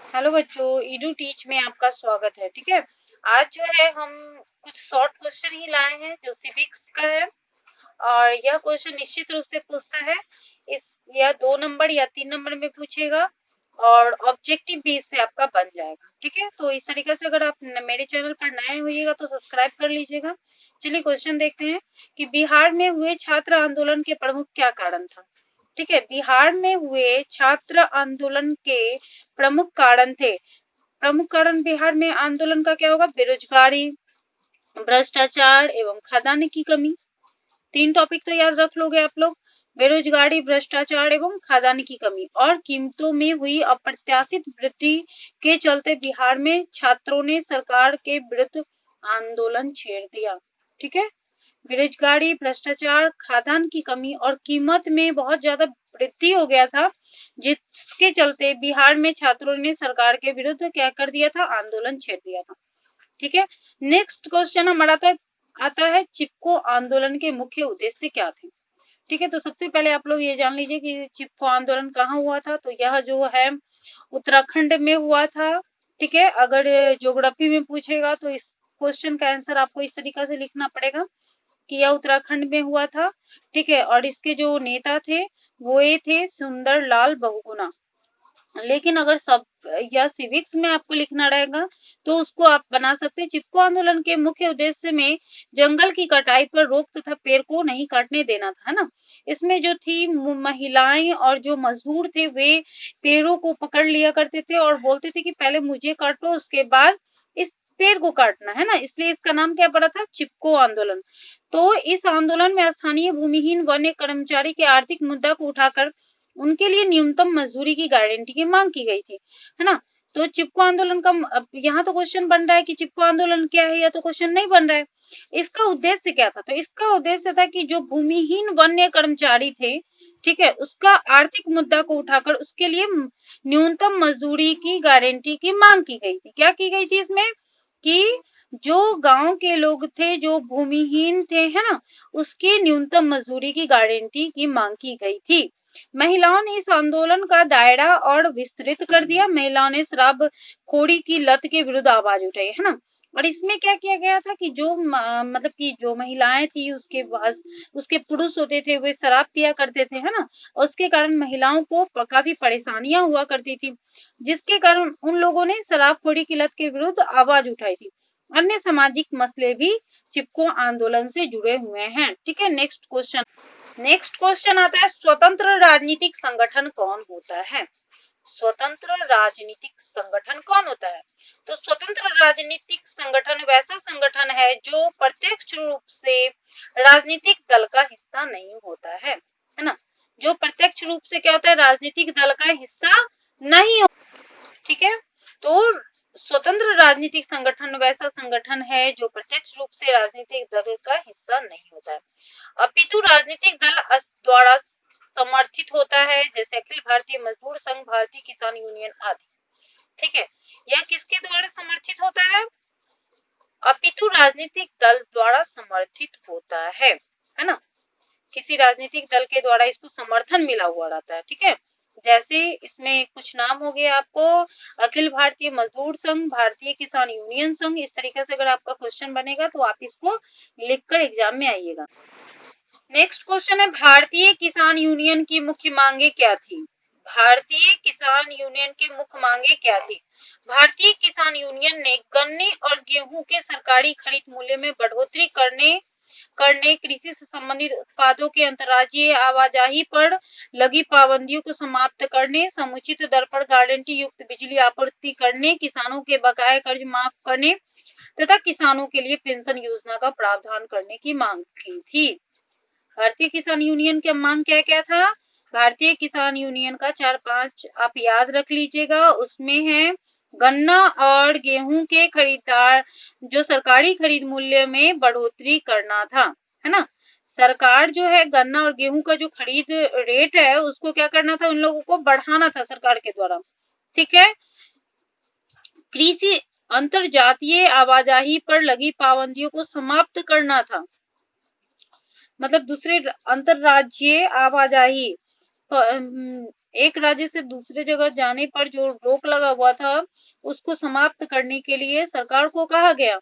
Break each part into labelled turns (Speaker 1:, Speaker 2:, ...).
Speaker 1: Hello बच्चों, इडू teach में आपका स्वागत है। ठीक है, आज जो है हम कुछ शॉर्ट क्वेश्चन ही लाए हैं जो सिविक्स का है। और यह क्वेश्चन निश्चित रूप से पूछता है इस या 2 नंबर या 3 नंबर में पूछेगा और ऑब्जेक्टिव बेस से आपका बन जाएगा। ठीक है, तो इस तरीके से अगर आप मेरे चैनल पर नए होइएगा तो सब्सक्राइब कर लीजिएगा। चलिए क्वेश्चन देखते हैं कि बिहार में हुए छात्र आंदोलन के प्रमुख क्या कारण था। ठीक है, बिहार में हुए छात्र आंदोलन के प्रमुख कारण थे। प्रमुख कारण बिहार में आंदोलन का क्या होगा? बेरोजगारी, भ्रष्टाचार एवं खाद्यान्न की कमी। 3 टॉपिक तो याद रख लोगे आप लोग। बेरोजगारी, भ्रष्टाचार एवं खाद्यान्न की कमी। और कीमतों में हुई अप्रत्याशित वृद्धि के चलते बिहार में छात्रों ने सरकार के विरुद्ध आंदोलन छेड़ दिया। ठीक है, बेरोजगारी, भ्रष्टाचार, खाद्यान्न की कमी और कीमत में बहुत ज्यादा वृद्धि हो गया था, जिसके चलते बिहार में छात्रों ने सरकार के विरुद्ध क्या कर दिया था? आंदोलन छेड़ दिया था। ठीक है, नेक्स्ट क्वेश्चन हमारा आता है चिपको आंदोलन के मुख्य उद्देश्य क्या थे। ठीक है, तो सबसे पहले आप लोग ये जान लीजिए कि चिपको आंदोलन कहाँ हुआ था। तो यह जो है उत्तराखंड में हुआ था। ठीक है, अगर ज्योग्राफी में पूछेगा तो इस क्वेश्चन का आंसर आपको इस तरीके से लिखना पड़ेगा कि यह उत्तराखंड में हुआ था। ठीक है, और इसके जो नेता थे वो ये थे सुंदर लाल बहुगुणा। लेकिन अगर सब या सिविक्स में आपको लिखना रहेगा तो उसको आप बना सकते हैं चिपको आंदोलन के मुख्य उद्देश्य में जंगल की कटाई पर रोक तथा पेड़ को नहीं काटने देना था, है ना। इसमें जो थी महिलाएं और जो मजदूर थे वे पेड़ों को पकड़ लिया करते थे और बोलते थे कि पहले मुझे काटो उसके बाद इस पेड़ को काटना, है ना। इसलिए इसका नाम क्या पड़ा था? चिपको आंदोलन। तो इस आंदोलन में स्थानीय भूमिहीन वन्य कर्मचारी के आर्थिक मुद्दा को उठाकर उनके लिए न्यूनतम मजदूरी की गारंटी की मांग की गई थी, है ना। तो चिपको आंदोलन का यहाँ तो क्वेश्चन बन रहा है कि चिपको आंदोलन क्या है, या तो क्वेश्चन नहीं बन रहा है। इसका उद्देश्य क्या था? तो इसका उद्देश्य था कि जो भूमिहीन वन्य कर्मचारी थे, ठीक है, उसका आर्थिक मुद्दा को उठाकर उसके लिए न्यूनतम मजदूरी की गारंटी की मांग की गई थी। क्या की गई थी इसमें? कि जो गांव के लोग थे जो भूमिहीन थे, है ना, उसकी न्यूनतम मजदूरी की गारंटी की मांग की गई थी। महिलाओं ने इस आंदोलन का दायरा और विस्तृत कर दिया। महिलाओं ने शराबखोरी की लत के विरुद्ध आवाज उठाई, है ना। और इसमें क्या किया गया था कि जो मतलब कि जो महिलाएं थी उसके पास उसके पुरुष होते थे वे शराब पिया करते थे, है ना। और उसके कारण महिलाओं को काफी परेशानियां हुआ करती थी, जिसके कारण उन लोगों ने शराबखोरी की लत के विरुद्ध आवाज उठाई थी। अन्य सामाजिक मसले भी चिपको आंदोलन से जुड़े हुए हैं। ठीक है, नेक्स्ट क्वेश्चन आता है स्वतंत्र राजनीतिक संगठन कौन होता है। स्वतंत्र राजनीतिक संगठन कौन होता है? तो स्वतंत्र राजनीतिक संगठन वैसा संगठन है जो प्रत्यक्ष रूप से राजनीतिक दल का हिस्सा नहीं होता है ना। जो प्रत्यक्ष रूप से क्या होता है? राजनीतिक दल का हिस्सा नहीं होता। ठीक है, तो स्वतंत्र राजनीतिक संगठन वैसा संगठन है जो प्रत्यक्ष रूप से राजनीतिक दल का हिस्सा नहीं होता है, अपितु राजनीतिक दल द्वारा समर्थित होता है, जैसे अखिल भारतीय मजदूर संघ, भारतीय किसान यूनियन आदि। ठीक है, यह किसके द्वारा समर्थित होता है? अपितु राजनीतिक दल द्वारा समर्थित होता है ना। किसी राजनीतिक दल के द्वारा इसको समर्थन मिला हुआ रहता है। ठीक है, जैसे इसमें कुछ नाम हो गए आपको, अखिल भारतीय मजदूर संघ, भारतीय किसान यूनियन संघ। इस तरीके से अगर आपका क्वेश्चन बनेगा तो आप इसको लिखकर एग्जाम में आइएगा। नेक्स्ट क्वेश्चन है भारतीय किसान यूनियन की मुख्य मांगे क्या थी। भारतीय किसान यूनियन की मुख्य मांगे क्या थी? भारतीय किसान यूनियन ने गन्ने और गेहूं के सरकारी खरीद मूल्य में बढ़ोतरी करने कृषि से संबंधित उत्पादों के अंतर्राज्यीय आवाजाही पर लगी पाबंदियों को समाप्त करने, समुचित दर पर गारंटी युक्त बिजली आपूर्ति करने, किसानों के बकाया कर्ज माफ करने तथा किसानों के लिए पेंशन योजना का प्रावधान करने की मांग की थी। भारतीय किसान यूनियन की मांग क्या क्या था? भारतीय किसान यूनियन का 4-5 आप याद रख लीजिएगा। उसमें है गन्ना और गेहूं के खरीदार जो सरकारी खरीद मूल्य में बढ़ोतरी करना था, है ना। सरकार जो है गन्ना और गेहूं का जो खरीद रेट है उसको क्या करना था? उन लोगों को बढ़ाना था सरकार के द्वारा। ठीक है, कृषि अंतरजातीय आवाजाही पर लगी पाबंदियों को समाप्त करना था। मतलब दूसरे अंतरराज्यीय आवाजाही एक राज्य से दूसरे जगह जाने पर जो रोक लगा हुआ था उसको समाप्त करने के लिए सरकार को कहा गया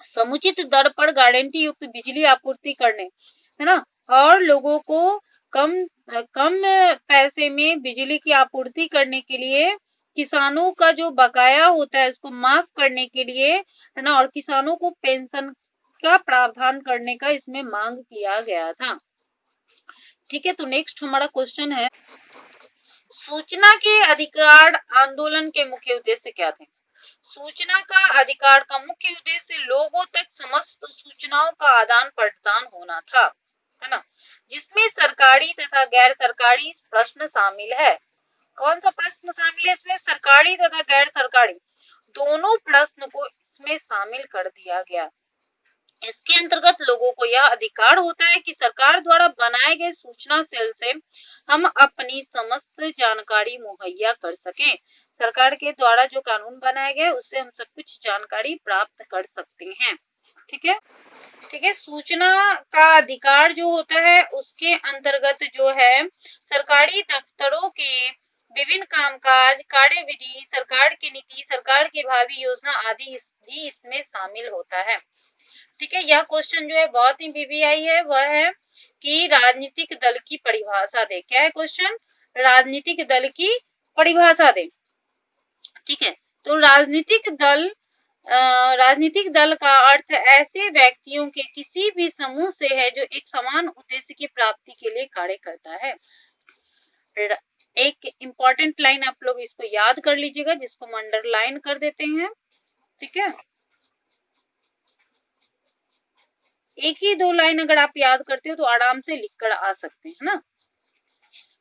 Speaker 1: समुचित दर पर गारंटी युक्त बिजली आपूर्ति करने, है ना, और लोगों को कम कम पैसे में बिजली की आपूर्ति करने के लिए किसानों का जो बकाया होता है उसको माफ करने के लिए, है ना, और किसानों को पेंशन का प्रावधान करने का इसमें मांग किया गया था। ठीक है, तो नेक्स्ट हमारा क्वेश्चन है, सूचना के अधिकार आंदोलन के मुख्य उद्देश्य क्या थे? सूचना का अधिकार का मुख्य उद्देश्य लोगों तक समस्त सूचनाओं का आदान प्रदान होना था, है ना, जिसमें सरकारी तथा गैर सरकारी प्रश्न शामिल है। कौन सा प्रश्न शामिल है इसमें? सरकारी तथा गैर सरकारी दोनों प्रश्न को इसमें शामिल कर दिया गया। इसके अंतर्गत लोगों को यह अधिकार होता है कि सरकार द्वारा बनाए गए सूचना सेल से हम अपनी समस्त जानकारी मुहैया कर सकें। सरकार के द्वारा जो कानून बनाए गए उससे हम सब कुछ जानकारी प्राप्त कर सकते हैं। ठीक है, ठीक है, सूचना का अधिकार जो होता है उसके अंतर्गत जो है सरकारी दफ्तरों के विभिन्न कामकाज, कार्यविधि, सरकार की नीति, सरकार की भावी योजना आदि भी इसमें शामिल होता है। ठीक है, यह क्वेश्चन जो है बहुत ही वीवीआई है, वह है कि राजनीतिक दल की परिभाषा दे। क्या है क्वेश्चन? राजनीतिक दल की परिभाषा दे। ठीक है, तो राजनीतिक दल का अर्थ ऐसे व्यक्तियों के किसी भी समूह से है जो एक समान उद्देश्य की प्राप्ति के लिए कार्य करता है। एक इंपॉर्टेंट लाइन आप लोग इसको याद कर लीजिएगा, जिसको हम अंडरलाइन कर देते हैं। ठीक है, एक ही दो लाइन अगर आप याद करते हो तो आराम से लिखकर आ सकते हैं ना।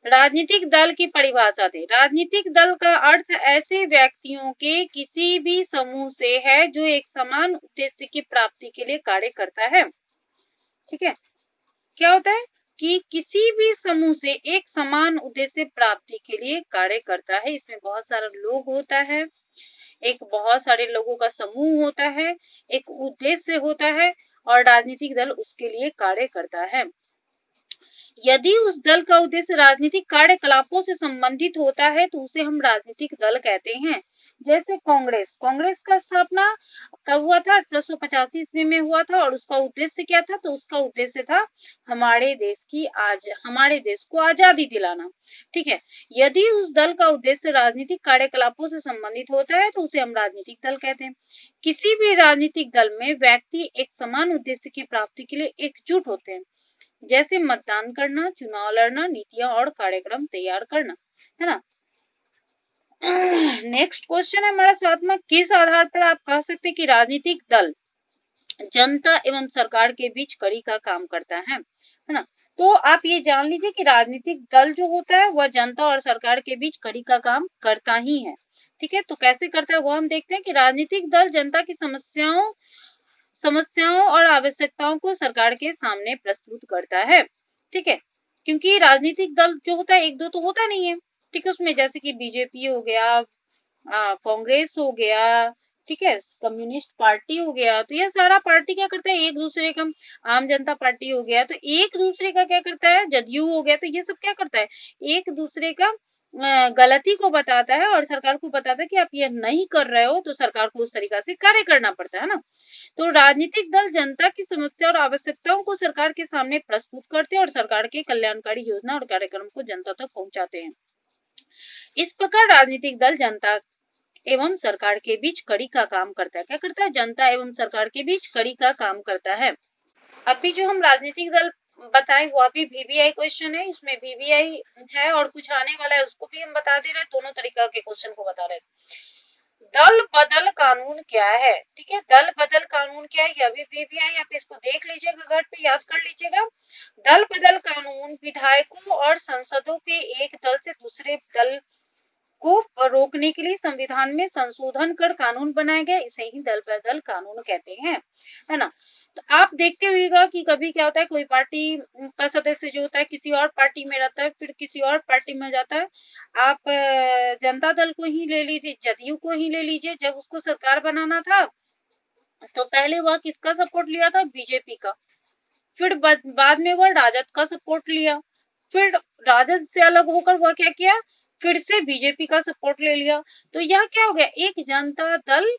Speaker 1: राजनीतिक दल की परिभाषा दे। राजनीतिक दल का अर्थ ऐसे व्यक्तियों के किसी भी समूह से है जो एक समान उद्देश्य की प्राप्ति के लिए कार्य करता है। ठीक है, क्या होता है कि किसी भी समूह से एक समान उद्देश्य प्राप्ति के लिए कार्य करता है। इसमें बहुत सारा लोग होता है, एक बहुत सारे लोगों का समूह होता है, एक उद्देश्य होता है और राजनीतिक दल उसके लिए कार्य करता है। यदि उस दल का उद्देश्य राजनीतिक कार्यकलापों से संबंधित होता है तो उसे हम राजनीतिक दल कहते हैं। जैसे कांग्रेस का स्थापना कब हुआ था? 1885 ईस्वी में हुआ था और उसका उद्देश्य क्या था? तो उसका उद्देश्य था हमारे देश को आजादी दिलाना। ठीक है, यदि उस दल का उद्देश्य राजनीतिक कार्यकलापों से संबंधित होता है तो उसे हम राजनीतिक दल कहते हैं। किसी भी राजनीतिक दल में व्यक्ति एक समान उद्देश्य की प्राप्ति के लिए एकजुट होते हैं, जैसे मतदान करना, चुनाव लड़ना, नीतियां और कार्यक्रम तैयार करना, है ना। नेक्स्ट क्वेश्चन है हमारा 7वां, किस आधार पर आप कह सकते हैं कि राजनीतिक दल जनता एवं सरकार के बीच कड़ी का काम करता है ना। तो आप ये जान लीजिए कि राजनीतिक दल जो होता है वह जनता और सरकार के बीच कड़ी का काम करता ही है। ठीक है, तो कैसे करता है वो हम देखते हैं कि राजनीतिक दल जनता की समस्याओं और आवश्यकताओं को सरकार के सामने प्रस्तुत करता है। ठीक है, क्योंकि राजनीतिक दल जो होता है एक दो तो होता नहीं है। ठीक है, उसमें जैसे कि बीजेपी हो गया, कांग्रेस हो गया, ठीक है, कम्युनिस्ट पार्टी हो गया, तो यह सारा पार्टी क्या करता है? एक दूसरे का, आम जनता पार्टी हो गया तो एक दूसरे का क्या करता है? जदयू हो गया, तो ये सब क्या करता है? एक दूसरे का गलती को बताता है और सरकार को बताता है कि आप ये नहीं कर रहे हो, तो सरकार को उस तरीका से कार्य करना पड़ता है ना। तो राजनीतिक दल जनता की समस्या और आवश्यकताओं को सरकार के सामने प्रस्तुत करते हैं और सरकार के कल्याणकारी योजना और कार्यक्रम को जनता तक पहुंचाते हैं। इस प्रकार राजनीतिक दल जनता एवं सरकार के बीच कड़ी का काम करता है। क्या करता है? जनता एवं सरकार के बीच कड़ी का काम करता है। अभी जो हम राजनीतिक दल बताएं वो अभी वीवीआई क्वेश्चन है, इसमें वीवीआई है और कुछ आने वाला है उसको भी हम बता दे रहे हैं, दोनों तरीका के क्वेश्चन को बता रहे हैं। दल बदल कानून क्या है? ठीक है, दल बदल कानून क्या है? यह भी वीवीआई, आप इसको देख लीजिएगा, घर पे याद कर लीजिएगा। दल बदल कानून विधायकों और सांसदों के एक दल से दूसरे दल को रोकने के लिए संविधान में संशोधन कर कानून बनाया गया, इसे ही दल बदल कानून कहते हैं, है ना। तो आप देखते होइएगा कि कभी क्या होता है, कोई पार्टी का सदस्य जो होता है किसी और पार्टी में रहता है, फिर किसी और पार्टी में जाता है। आप जनता दल को ही ले लीजिए, जदयू को ही ले लीजिए, जब उसको सरकार बनाना था तो पहले वह किसका सपोर्ट लिया था? बीजेपी का। फिर बाद में वह राजद का सपोर्ट लिया, फिर राजद से अलग होकर वह क्या किया, फिर से बीजेपी का सपोर्ट ले लिया। तो यह क्या हो गया, एक जनता दल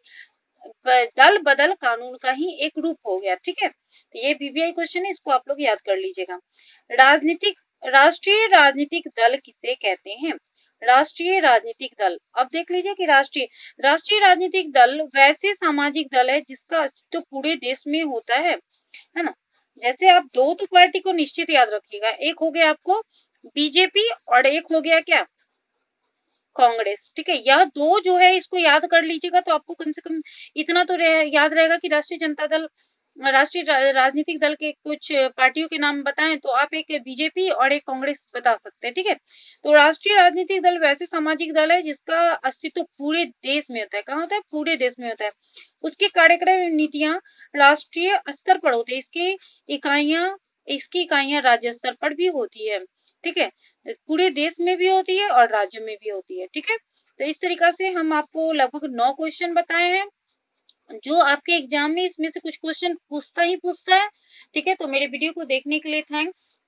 Speaker 1: दल बदल कानून का ही एक रूप हो गया। ठीक है, तो ये बीबीआई क्वेश्चन है, इसको आप लोग याद कर लीजिएगा। राजनीतिक राष्ट्रीय राजनीतिक दल किसे कहते हैं? राष्ट्रीय राजनीतिक दल, अब देख लीजिए कि राष्ट्रीय राजनीतिक दल वैसे सामाजिक दल है जिसका अस्तित्व पूरे देश में होता है ना। जैसे आप दो तो पार्टी को निश्चित याद रखिएगा, एक हो गया आपको बीजेपी और एक हो गया क्या, कांग्रेस। ठीक है, यह दो जो है इसको याद कर लीजिएगा, तो आपको कम से कम इतना तो याद रहेगा कि राष्ट्रीय जनता दल, राष्ट्रीय राजनीतिक दल के कुछ पार्टियों के नाम बताएं तो आप एक बीजेपी और एक कांग्रेस बता सकते हैं। ठीक है, तो राष्ट्रीय राजनीतिक दल वैसे सामाजिक दल है जिसका अस्तित्व पूरे देश में होता है। कहाँ होता है? पूरे देश में होता है। उसके कार्यक्रम नीतियां राष्ट्रीय स्तर पर होती है, इसकी इकाइयां राज्य स्तर पर भी होती है। ठीक है, पूरे देश में भी होती है और राज्य में भी होती है। ठीक है, तो इस तरीका से हम आपको लगभग 9 क्वेश्चन बताए हैं जो आपके एग्जाम में इसमें से कुछ क्वेश्चन पूछता ही पूछता है। ठीक है, तो मेरे वीडियो को देखने के लिए थैंक्स।